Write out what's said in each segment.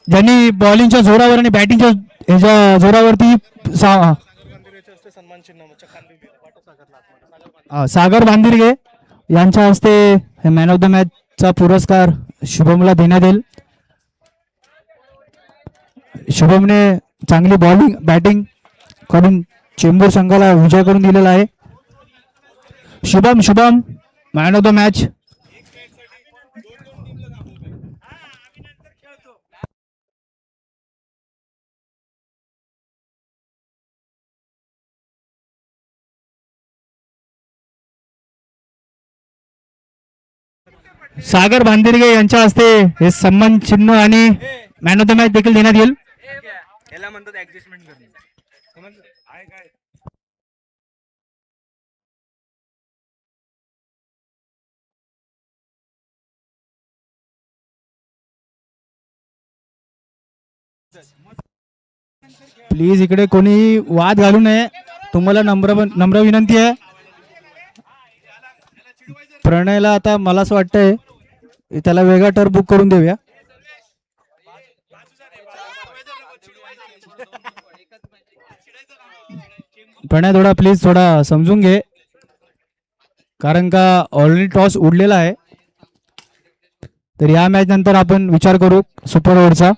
ज्यांनी बॉलिंगच्या जोरावर आणि बॅटिंगच्या ह्याच्या जोरावरती सागर भांदिरगे यांच्या हस्ते मॅन ऑफ द मॅच चा पुरस्कार शुभमला देण्यात येईल. शुभमने चांगली बॉलिंग बॅटिंग करून चेंबूर संघाला विजय करून दिलेला आहे. Shubham man of the match. Sagar Bhandirge यांच्या हस्ते हे सन्मान चिन्ह आणि मॅन ऑफ द मॅच देखील देण्यात येईल. प्लीज इकडे कोणी वाद घालू नये, तुम्हाला नम्र विनंती आहे. प्रणयला आता मला असं वाटतंय त्याला वेगळा टर्फ बुक करून देऊया. प्रणय थोडा समजून घे, कारण का ऑलरेडी टॉस उडलेला आहे. तर या मॅच नंतर आपण विचार करू सुपर ओव्हरचा.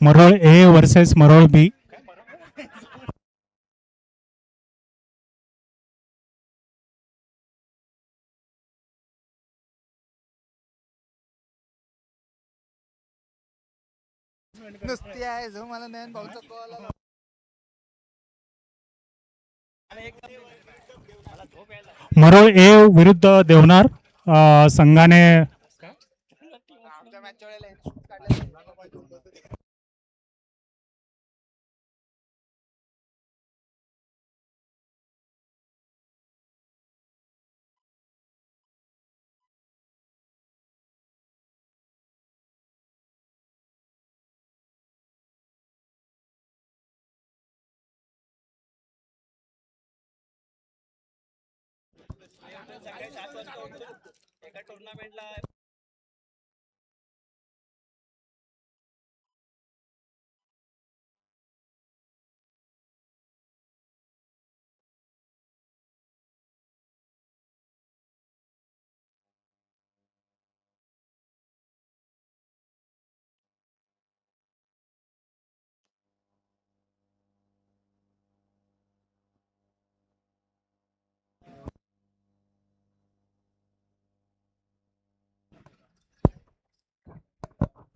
Marol A versus Marol B. नुसती आहे जो मला नयन भाऊचा कॉल. मरोळ ए विरुद्ध देवनार संघाने आमच्या मॅचच्या वेळेला काढले.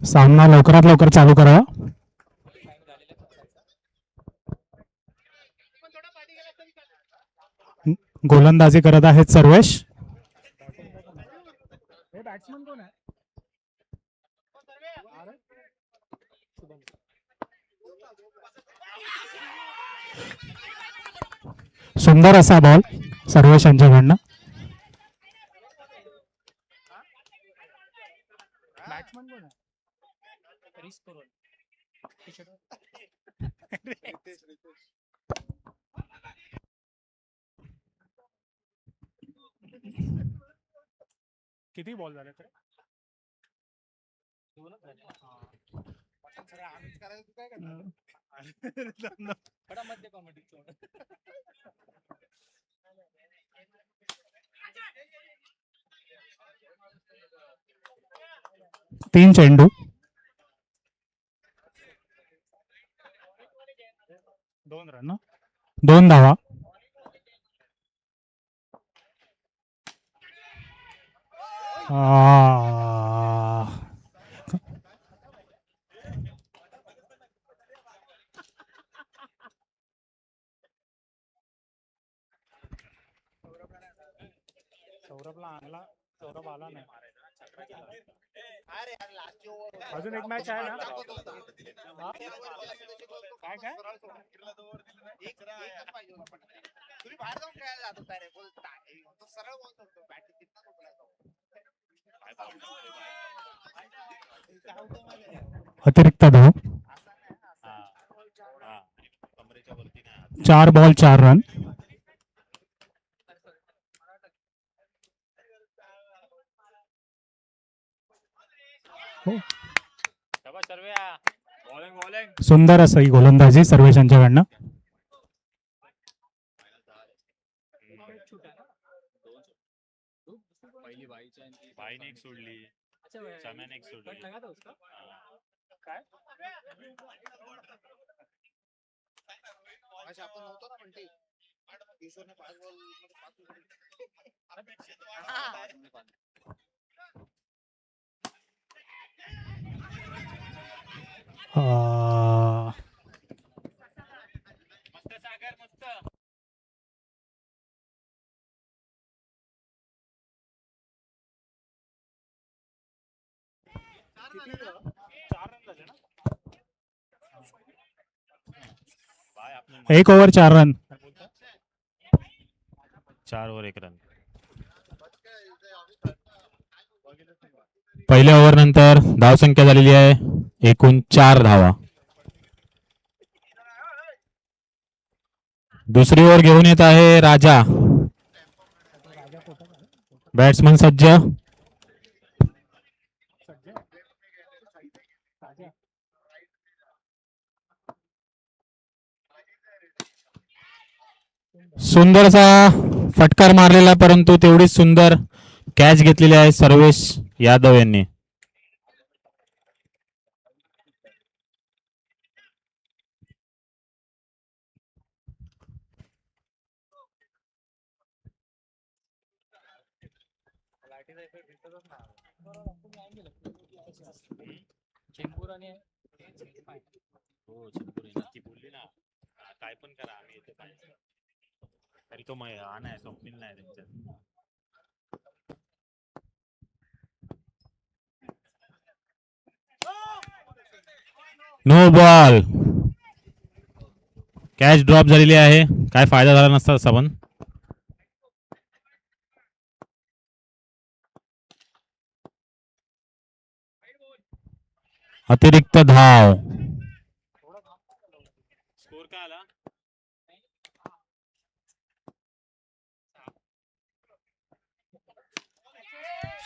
सामना लवकरात लवकर चालू करावा. गोलंदाजी करत आहेत सर्वेश. सुंदर असा बॉल सर्वेश यांच्याकडनं. किती बॉल झाले? 3 चेंडू, 2 रन, 2 धावा. आ, सौरभला आणला, सौरभ आला नाही. अजून एक मॅच आहे ना. काय काय तुम्ही बाहेर जाऊन खेळायला जात होता रे बोलता तो सरळ बोलत होतो बॅटिंग अतिरिक्त धाव. 4 बॉल 4 रन. सुंदर असं ही गोलंदाजी सर्वेशांच्याकडनं. भाईने एक सोडली, सम्याने एक सोडली. आपण नव्हतो ना म्हणते किशोरने 5 बॉल आ, भाई आपने 1 ओव्हर 4 रन. 4 over 1 run. पहिल्या ओव्हर नंतर धावसंख्या झालेली आहे एकूण 4 धावा. दुसरी ओव्हर घेऊन येत आहे राजा. बॅट्समन सज्ज. सुंदरसा फटकार मारलेला, परंतु तेवढीच सुंदर कॅच घेतलेली आहे सर्वेश यादव यांनी. हो चिंपुरी नक्की बोलली ना, काय पण करा आम्ही येतो काय तरी तो हा नाही स्वप्नील नाही त्यांच्यात. No ball. कॅच ड्रॉप झालेली आहे. काय फायदा झाला नसता तसा पण. अतिरिक्त धाव. स्कोर काय आला?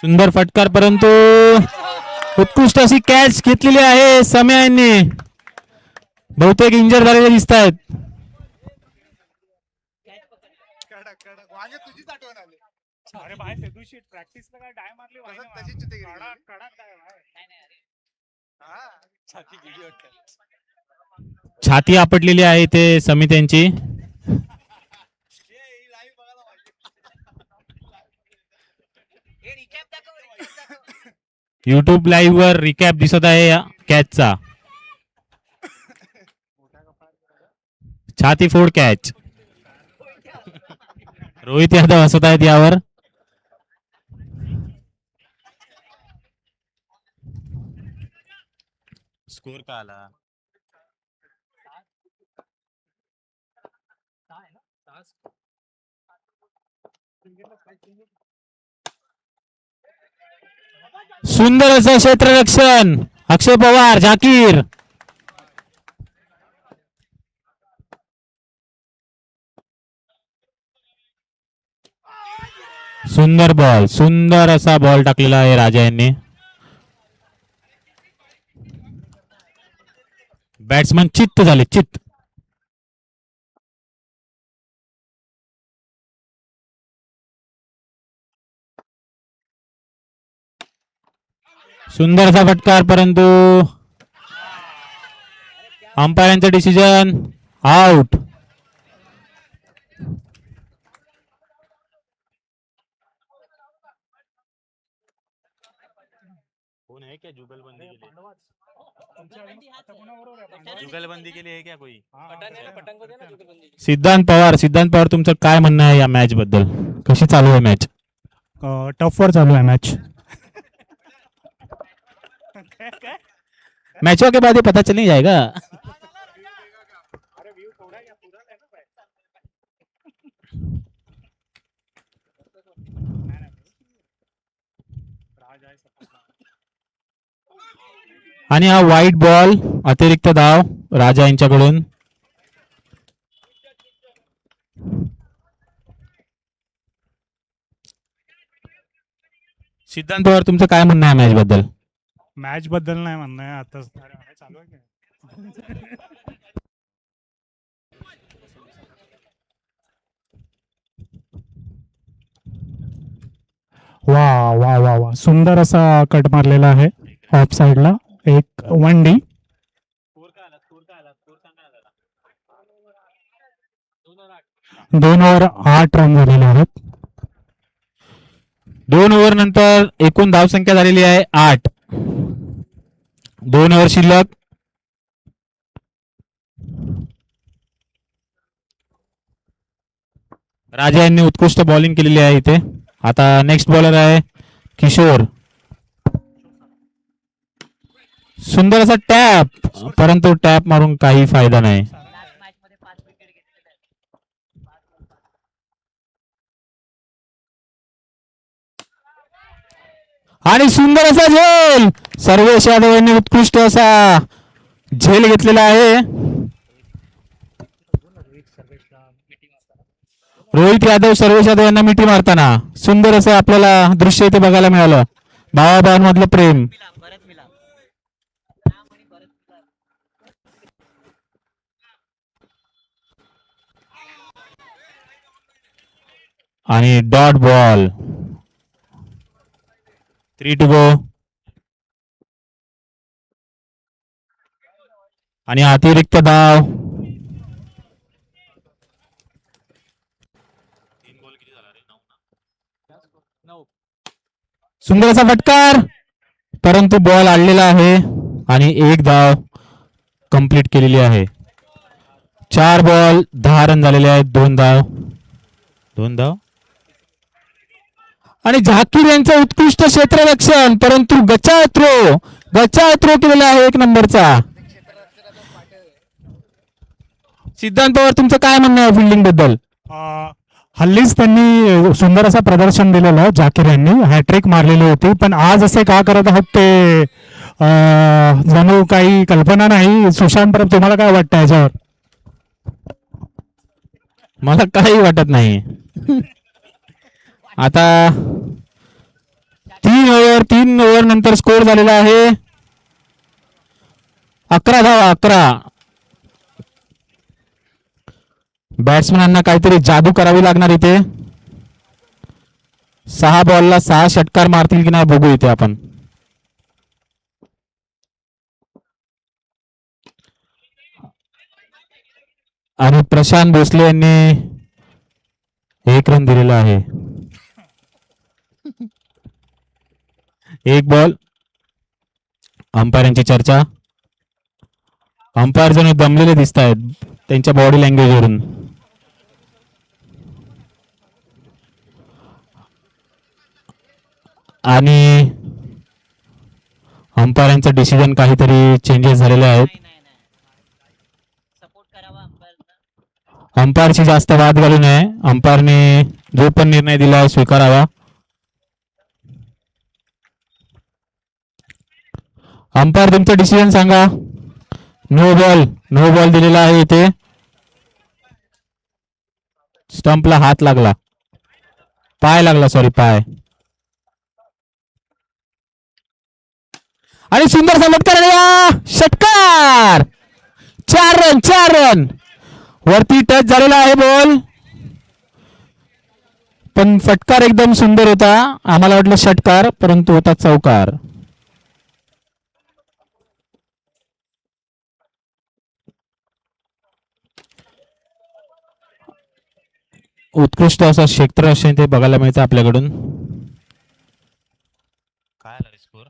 सुंदर फटकार, परंतु उत्कृष्ट अशी कॅच घेतलेली आहे सम्या यांनी. बहुतेक इंजर झालेले दिसत आहेत. कडक कडक वांगे तुझीच आठवण आली अरे भाई त्या दिवशी प्रॅक्टिसला काय डाय मारली तशीच चित्ते गेली. छाती गेली वाटतं. छाती आपटलेली आहे ते समित यांची. युट्यूब लाईव्ह वर रिकॅप दिसत आहे या कॅचचा. छाती फोड कॅच. रोहित यादव हसत आहेत यावर. स्कोर काय आला? सुंदर असं क्षेत्ररक्षण अक्षय पवार झाकीर. सुंदर बॉल, सुंदर असा बॉल टाकलेला आहे राजा यांनी. बॅट्समन चित्त झाले, चित्त. सुंदर असा फटकार, परंतु अंपायरांचं डिसिजन आउट. कोण है क्या जुगलबंदी के लिए? जुगलबंदी के लिए है क्या कोई? सिद्धांत पवार तुमचं काय म्हणणं आहे या मॅच बद्दल? कशी चालू आहे मॅच? टफवर चालू आहे मॅच. मैचों के बाद ही पता चल नहीं जाएगा. आणि हा वाईट बॉल, अतिरिक्त धाव राजा यांच्याकडून. सिद्धांत पवार तुमचं काय म्हणणं आहे मॅच बद्दल? मॅच बद्दल नाही म्हणणं आहे आता. चालू आहे वा वा वा वा, सुंदर असा कट मारलेला आहे ऑफ साइडला. एक 1D. स्कोर काय आला? स्कोर सांगा ना जरा. 2 ओव्हर 8 रन झालेले आहेत. 2 ओव्हर नंतर एकूण धावसंख्या झालेली आहे 8. 2 ओव्हर शिल्लक. राजा यांनी उत्कृष्ट बॉलिंग केलेली आहे इथे. आता नेक्स्ट बॉलर आहे किशोर. सुंदर असा टॅप, परंतु टॅप मारून काही फायदा नाही. आणि सुंदर असा झेल, सर्वेश यादव यांनी उत्कृष्ट असा झेल घेतलेला आहे. रोहित यादव सर्वेश यादव यांना मिठी मारताना सुंदर असं आपल्याला दृश्य इथे बघायला मिळालं. भावाभावांमधलं प्रेम. आणि डॉट बॉल. 3 to go. आणि अतिरिक्त धाव. सुंदर असा फटकार, परंतु बॉल आडलेला आहे आणि 1 धाव कंप्लीट केलेली आहे. 4 बॉल 10 रन झालेले आहेत. 2 धाव. आणि झाकीर यांचं उत्कृष्ट क्षेत्ररक्षण, परंतु गचा थ्रो केलेला आहे 1 नंबरचा. सिद्धांत पवार तुमचं काय म्हणणं आहे फिल्डिंग बद्दल? हल्लीच त्यांनी सुंदर असं प्रदर्शन दिलेलं. जाकीर यांनी हॅट्रिक मारलेली होती, पण आज असे का करत आहात ते जणू काही कल्पना नाही. सुशांत परब, तुम्हाला काय वाटतं याच्यावर? मला काही वाटत नाही. आता 3 ओव्हर नंतर स्कोर झालेला आहे 11 धावा. 11. बॅट्समॅनांना काहीतरी जादू करावी लागणार इथे. 6 बॉलला 6 षटकार मारतील की नाही बघू इथे आपण. आणि प्रशांत भोसले यांनी 1 रन दिलेला आहे. 1 बॉल. अंपायरांची चर्चा. अंपायर जणू दमलेले दिसत आहेत त्यांच्या बॉडी लँग्वेजवरून. आणि अंपायरांचं डिसिजन काहीतरी चेंजेस झालेले आहेत. अंपायरशी जास्त वाद घालू नये. अंपायरने जो पण निर्णय दिला स्वीकारावा. अंपायर तुमचं डिसिजन सांगा. नो बॉल दिलेला आहे इथे. स्टंपला हात लागला, पाय लागला, सॉरी पाय. आणि सुंदर षटकार. 4 रन वरती टच झालेला आहे बॉल, पण फटकार एकदम सुंदर होता. आम्हाला वाटलं षटकार, परंतु होता चौकार. उत्कृष्ट असा क्षेत्ररक्षण ते बघायला मिळतं आपल्याकडून. काय आला रे स्कोर?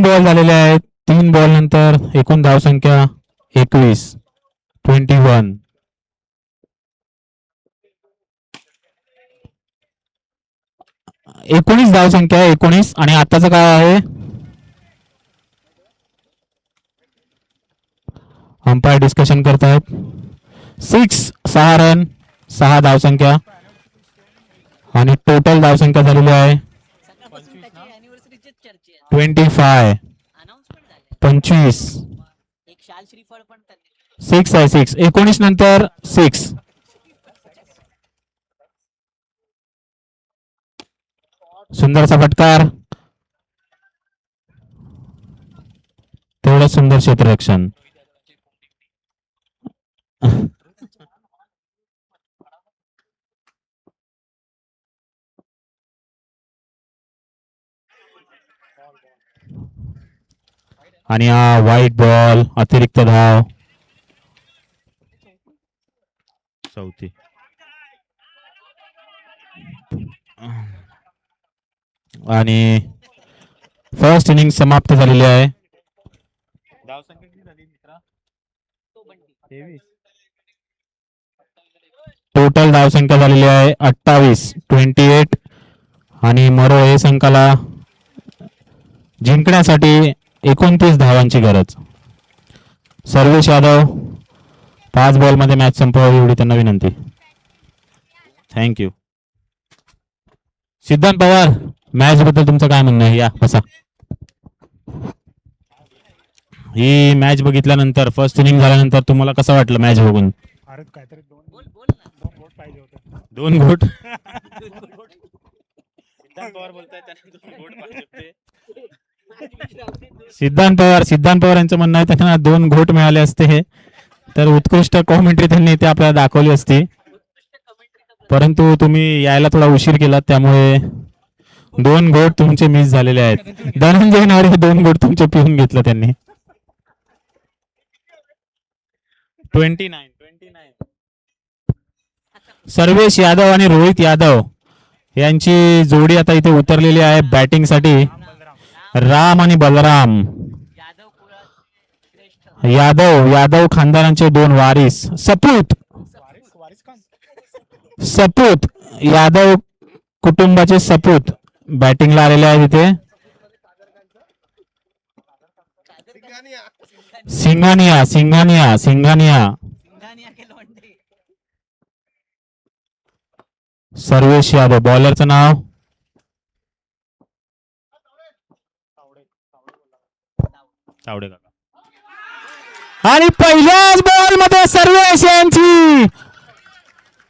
बॉल झालेले आहेत. 3 बॉल नंतर एकूण धावसंख्या 21, 21. एकोणीस धावसंख्या आहे, 19. आणि आताचं काय आहे? अंपायर डिस्कशन करतायत. 6 रन, 6 धावसंख्या आणि टोटल धावसंख्या झालेली आहे 25. 25. 6 आहे, 6. 19 नंतर 6. सुंदरसा फटकार, तेवढं सुंदर क्षेत्ररक्षण. आणि हा व्हाईट बॉल, अतिरिक्त धाव. चौथी. आणि फर्स्ट इनिंग समाप्त झालेली आहे. धावसंख्या किती झाली मित्रा? 23. टोटल धावसंख्या झालेली आहे 28, 28. आणि मरो हे संघाला जिंकण्यासाठी 29 धावांची गरज. सर्वेश यादव 5 बॉल मध्ये मॅच संपवावी एवढी त्यांना विनंती. थँक्यू. सिद्धांत पवार, मॅच बद्दल तुमचं काय म्हणणं आहे? या बसा. ही मॅच बघितल्यानंतर, फर्स्ट इनिंग झाल्यानंतर तुम्हाला कसं वाटलं मॅच बघून? भारत काहीतरी 2 गोट पाहिजे होते. 2 गोट. सिद्धांत पवार बोलतायत त्यांनी 2 गोट पाहिजे होते. सिद्धांत पवार यांचं म्हणणं आहे त्यांना 2 घोट मिळाले असते तर उत्कृष्ट कॉमेंट्री त्यांनी ते आपल्याला दाखवली असती. परंतु तुम्ही यायला थोडा उशीर केला त्यामुळे 2 घोट तुमचे मिस झालेले आहेत. धनंजय नारे 2 घोट तुमचे पिऊन घेतलं त्यांनी. 29. सर्वेश यादव आणि रोहित यादव यांची जोडी आता इथे उतरलेली आहे बॅटिंग साठी. राम आणि बलराम यादव खानदानाचे 2 वारीस, सपूत यादव कुटुंबाचे सपूत बॅटिंगला आलेले आहेत इथे. सिंघानिया. सर्वेश यादव बॉलरचं नाव तावडे काका. आणि पहिल्याच बॉल मध्ये सर्वेश यांची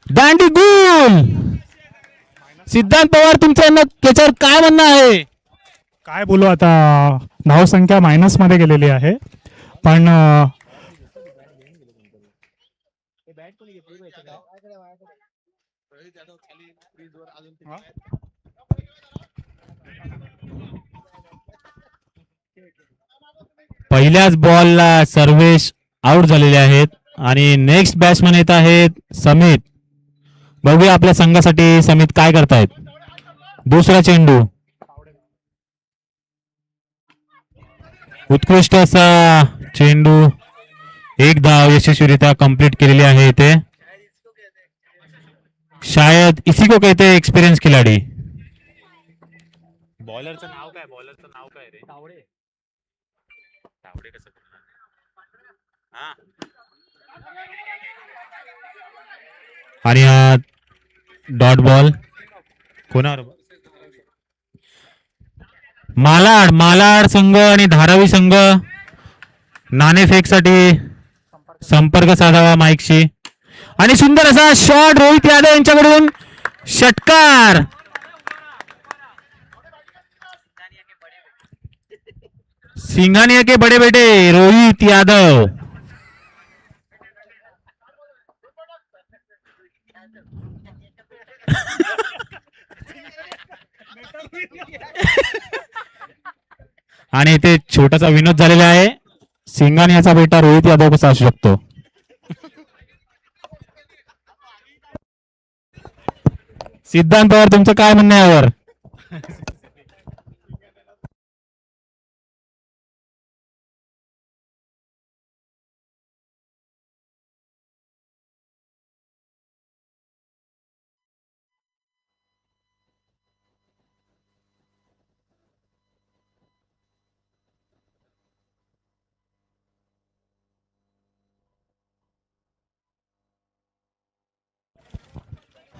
दांडी गुल. सिद्धांत पवार तुमचं त्याच्यावर काय म्हणणं आहे? काय बोलू आता, धावसंख्या मायनस मध्ये गेलेली आहे. पण पहिल्याच बॉलला सर्वेश आउट झालेले आहेत आणि नेक्स्ट बॅट्समन येत आहेत समित. बघूया आपल्या संघासाठी समित काय करतायत. दुसरा चेंडू, उत्कृष्ट असा चेंडू, 1 धाव यशस्वीरित्या कंप्लीट केलेली आहे इथे. शायद इसी को कहते हैं एक्सपीरियंस खिलाडी. बॉलरचं नाव काय रे? तावडे कसं बोलणार? हा, आणि हा डॉट बॉल कोणावर? मालाड संघ आणि धारावी संघ नाणेफेक साठी संपर्क साधावा माईकशी. आणि सुंदर असा शॉट रोहित यादव यांच्याकडून, षटकार. सिंघानिया के बड़े बेटे रोहित यादव. आणि इथे छोटासा विनोद झालेला आहे. सिंघानियाचा बेटा रोहित यादव कसा असू शकतो? सिद्धांत पवार तुमचं काय म्हणणं आहे यावर?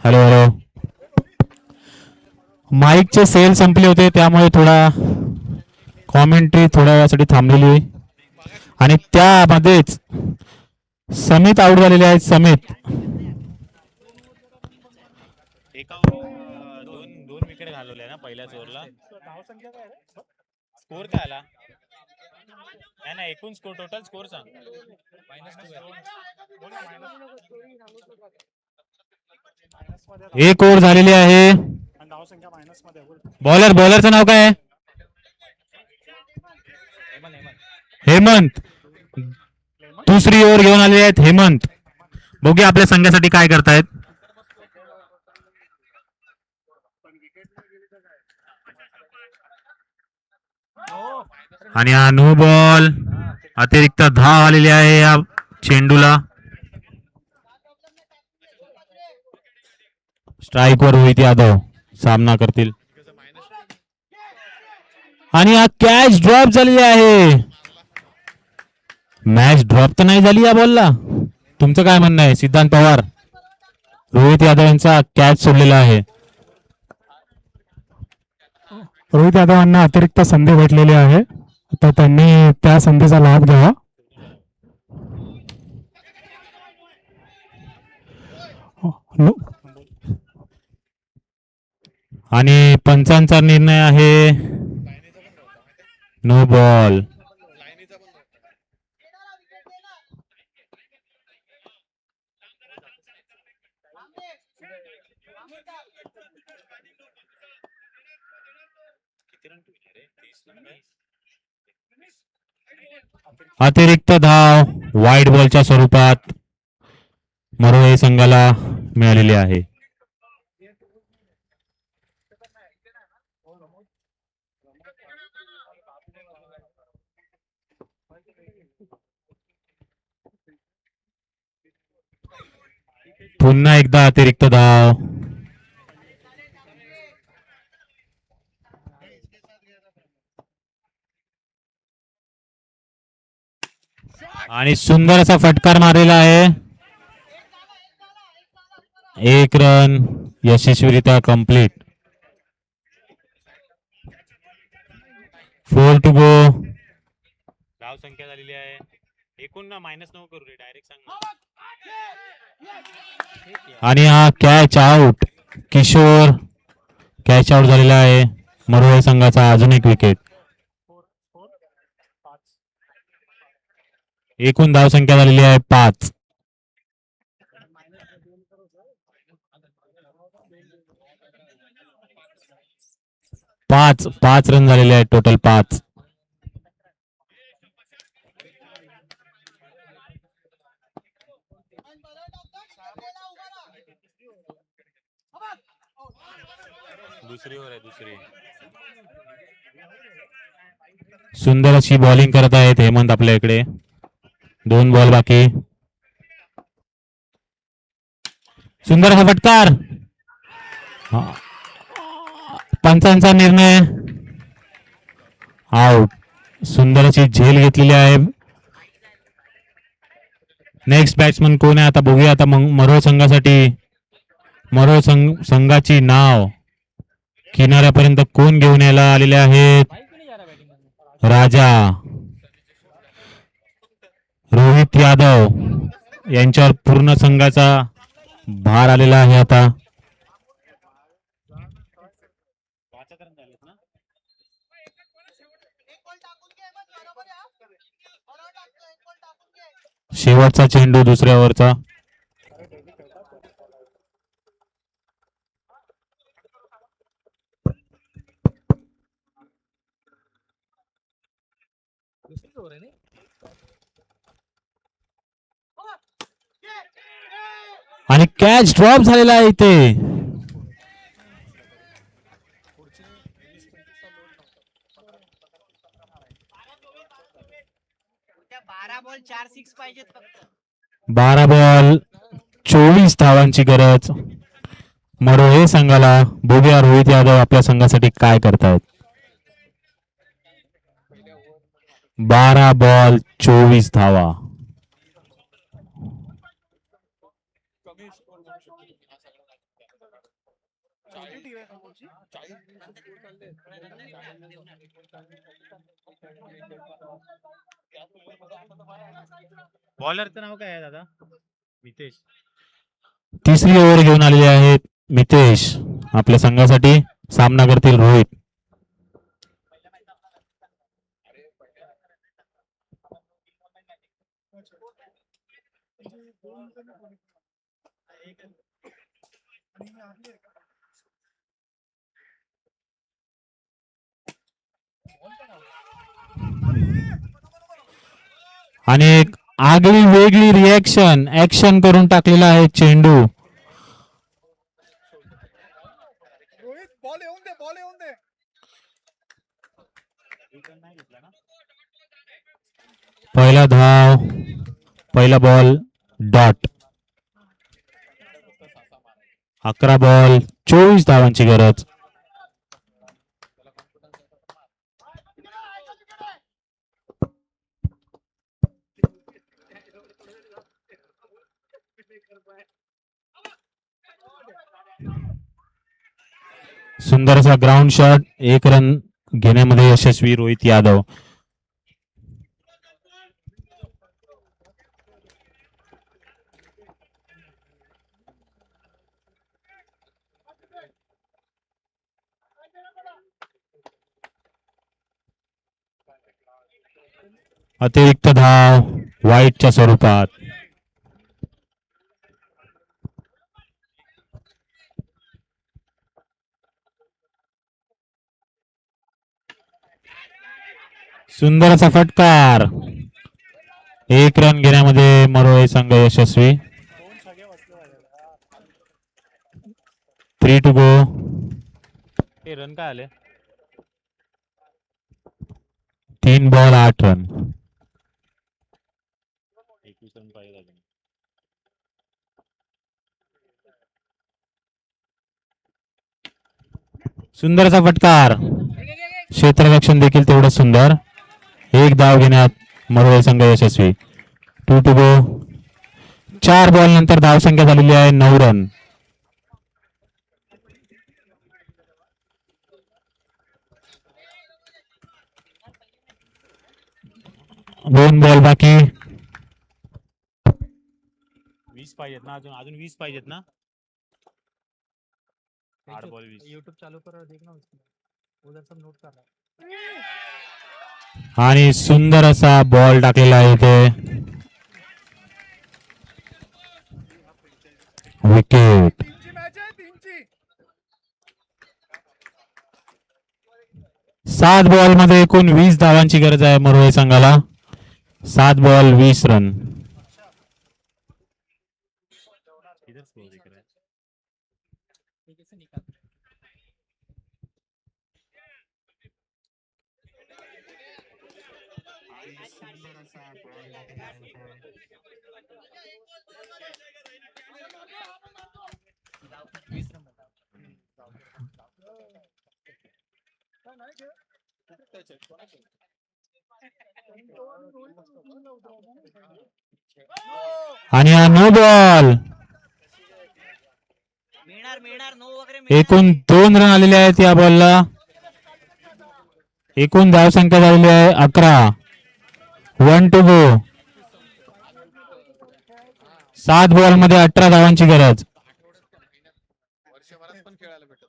Hello hello. माईकचे सेल संपले होते त्यामुळे थोडा कॉमेंट्री थोड्या वेळासाठी थांबलेली आहे. आणि त्यामध्येच समित आउट झालेले आहेत. समित एका दोन दोन विकेट घालवल्या ना पहिल्याच ओव्हरला. स्कोर काय आला? नाही नाही, एकूण स्कोर, टोटल स्कोर सांग. एक ओव्हर झालेली आहे. बॉलरचं नाव काय आहे? हेमंत. दुसरी ओव्हर घेऊन आलेले आहेत हेमंत. बघूया आपल्या संघासाठी काय करतायत. आणि हा नो बॉल. अतिरिक्त धाव आलेली आहे या चेंडूला. स्ट्राईक वर रोहित यादव सामना करतील. आणि हा कॅच ड्रॉप झालेली आहे. मॅच ड्रॉप तर नाही झाली या बॉलला. तुमचं काय म्हणणं आहे सिद्धांत पवार? रोहित यादव यांचा कॅच सोडलेला आहे. रोहित यादवांना अतिरिक्त संधी भेटलेली आहे, तर त्यांनी त्या संधीचा लाभ घ्यावा. आणि पंचांचा निर्णय आहे नो बॉल. अतिरिक्त धाव वाईट बॉलच्या स्वरूपात मरोळे संघाला मिळालेली आहे. पुन्हा एकदा अतिरिक्त धाव. आणि सुंदर असा फटकार मारलेला आहे. एक रन यशस्वीरित्या कंप्लीट. 4 to go. धाव संख्या झालेली आहे. एकूण ना -9 करू रे, डायरेक्ट सांग ना. आणि हा catch out. Kishore catch out झालेला आहे. मरोळे संघाचा अजून एक विकेट. एकूण धाव संख्या झालेली आहे 5. पाच रन झालेले आहेत टोटल 5. दुसरी ओव्हर आहे दुसरी. सुंदर अशी बॉलिंग करत आहेत हेमंत आपल्या इकडे. 2 बॉल बाकी. सुंदर असा फटकार. पंचांचा निर्णय आउट. सुंदर अशी झेल घेतलेली आहे. नेक्स्ट बॅट्समन कोण आहे आता बघूया. आता मरोळ संघासाठी मरोळ संघाची नाव किनाऱ्यापर्यंत कोण घेऊन यायला आलेले आहेत? राजा रोहित यादव यांच्यावर पूर्ण संघाचा भार आलेला आहे आता. शेवटचा चेंडू दुसऱ्या ओव्हरचा. आणि कॅच ड्रॉप झालेला आहे इथे. बारा बॉल 4 6 पाहिजेत फक्त. 12 बॉल 24 धावांची गरज मरोळे संघाला. बघूया रोहित यादव आपल्या संघासाठी काय करतायत. 12 बॉल 24 धावा. बॉलरचं नाव काय आहे दादा? मितेश. तिसरी ओव्हर घेऊन आलेले आहेत मितेश. आपल्या संघासाठी सामना करतील रोहित. आणि एक आगळी वेगळी रिएक्शन ऍक्शन करून टाकलेला आहे चेंडू. रोहित बॉल येऊन दे, बॉल येऊन दे. पहिला धाव, पहिला बॉल डॉट. 11 बॉल 24 धावांची गरज. सुंदर असा ग्राउंड शॉट, 1 रन घेण्यामध्ये यशस्वी रोहित यादव. अतिरिक्त धाव वाईटच्या स्वरूपात. सुंदर असा फटकार, 1 रन घेण्यामध्ये मरोळे संघ यशस्वी. 3 to go. हे रन काय आले? 3 बॉल 8 रन. 21 रन पाहिजे अजून. सुंदर असा फटकार, क्षेत्ररक्षण देखील तेवढं सुंदर. 1 धाव घेण्यात मरोळे संघ यशस्वी. 2 to go. 4 बॉल नंतर धावसंख्या झालेली आहे 9 रन. दोन बॉल बाकी. 20 पाहिजेत ना, अजून अजून 20 पाहिजेत ना. 8 बॉल 20. यूट्यूब चालू कर, देख ना उधर सब नोट कर रहा आणि सुंदर असा बॉल टाकलेला आहे इथे. विकेट. 3ची मॅच आहे, 3ची. 7 बॉल मध्ये एकूण 20 धावांची गरज आहे मरोळे संघाला. 7 बॉल 20 रन. इधर स्लो दिख रहा है. आणि हा नो बॉल. एकूण 2 रन आलेले आहेत या बॉलला. एकूण धावसंख्या झालेली आहे 11. 1 to go. 7 बॉल मध्ये 18 धावांची गरज. वर्षभरात पण खेळायला भेटत.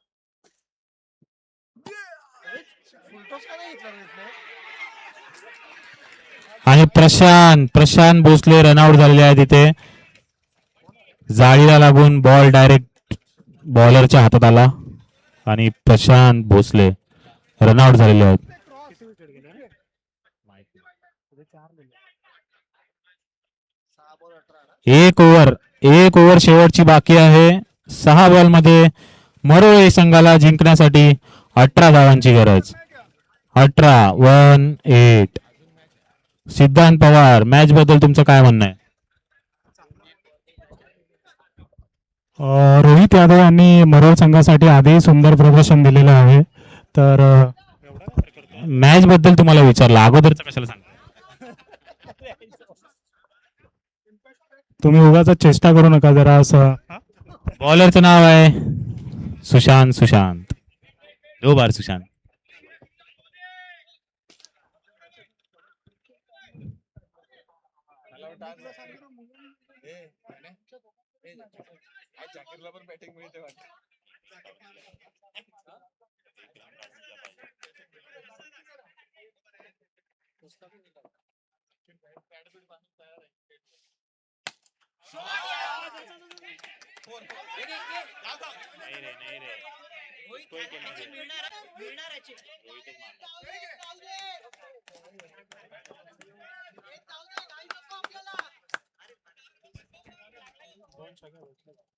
फुलटॉस का नाही घेतला रोहितने? आणि प्रशांत भोसले रनआउट झालेले आहेत तिथे. जाळीला लागून बॉल डायरेक्ट बॉलरच्या हातात आला आणि प्रशांत भोसले रनआउट झालेले आहेत. 1 ओव्हर शेवटची बाकी आहे. 6 बॉल मध्ये मरोळे संघाला जिंकण्यासाठी 18 धावांची गरज. 18. सिद्धांत पवार, मॅच बद्दल तुमचं काय म्हणणं आहे? रोहित यादव यांनी मरोळ संघासाठी आधी सुंदर प्रदर्शन दिलेलं आहे. तर मॅच बद्दल तुम्हाला विचारलं, अगोदरच कशाला सांग. तुम्ही उगाच चेष्टा करू नका जरा असं. बॉलरचं नाव आहे सुशांत सुशांत 2 बार सुशांत. आज जाकीरला पण बॅटिंग मिळते वाटतं. नाही रे नाही रे कोई कोणी नाही. रोहितच मारला.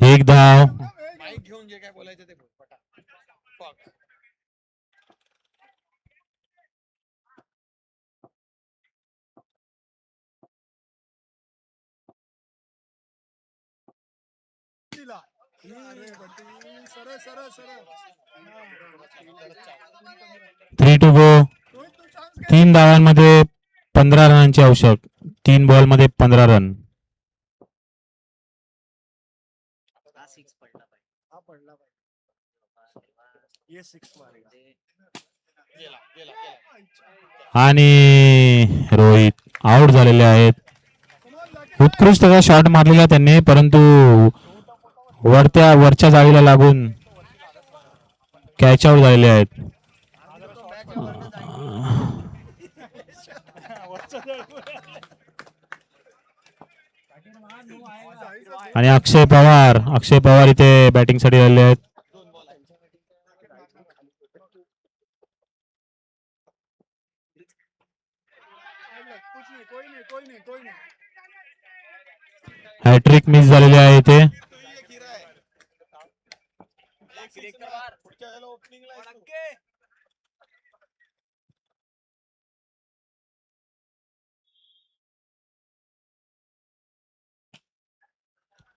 एक धाव. माईक घेऊन जे काय बोलायचं ते बोल पटा. Fuck. सरळ सरळ सरळ 3 to go. 3 धावांमध्ये 15 रनांची आवश्यक. 3 बॉलमध्ये 15 रन. हा पडला पाहिजे. ये 6 मारेगा. गेला गेला गेला. आणि रोहित आउट झालेले आहेत. उत्कृष्ट असा शॉट मारलेला त्यांनी, परंतु वरच्या जाळीला लागून कॅच आउट झालेले आहेत. आणि अक्षय पवार इथे बॅटिंग साठी आलेले आहेत. हॅट्रिक मिस झालेली आहे इथे. पुढच्या वेळेला ओपनिंगला